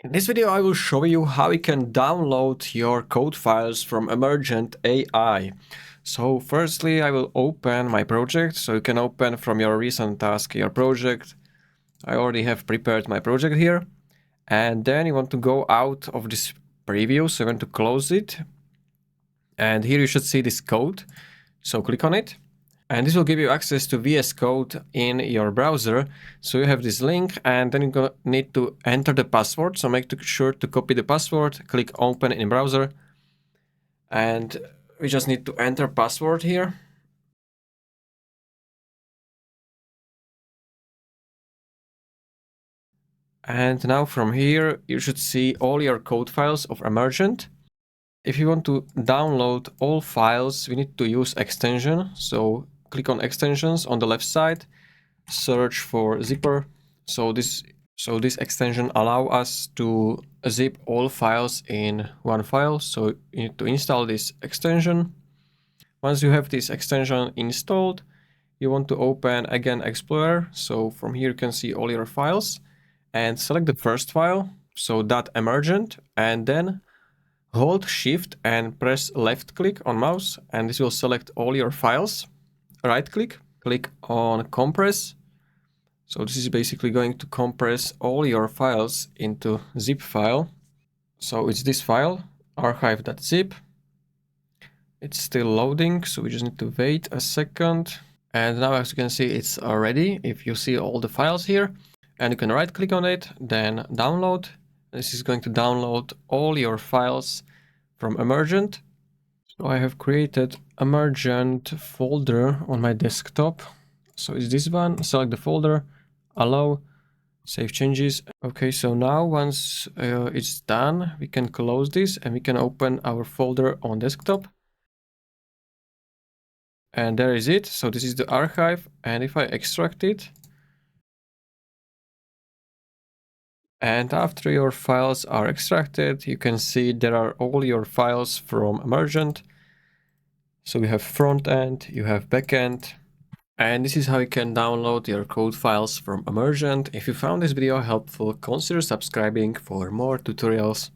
In this video, I will show you how you can download your code files from Emergent AI. So firstly, I will open my project. So you can open from your recent task your project. I already have prepared my project here. And then you want to go out of this preview. So you want to close it. And here you should see this code. So click on it. And this will give you access to VS Code in your browser. So you have this link and then you need to enter the password. So make sure to copy the password, click open in browser. And we just need to enter password here. And now from here, you should see all your code files of Emergent. If you want to download all files, we need to use extension. So click on extensions on the left side, search for zipper. So this extension allows us to zip all files in one file. So you need to install this extension. Once you have this extension installed, you want to open again Explorer. So from here you can see all your files and select the first file, so .emergent, and then hold Shift and press left click on mouse, and this will select all your files. Right click, click on compress. So this is basically going to compress all your files into zip file. So it's this file, archive.zip. It's still loading, so we just need to wait a second. And now as you can see, it's ready. If you see all the files here, and you can right click on it, then download. This is going to download all your files from Emergent. So I have created Emergent folder on my desktop. So it's this one, select the folder, allow, save changes. Okay, so now once it's done, we can close this and we can open our folder on desktop. And there is it. So this is the archive. And if I extract it, and after your files are extracted, you can see there are all your files from Emergent. So you have front end, you have back end, and this is how you can download your code files from Emergent. If you found this video helpful, consider subscribing for more tutorials.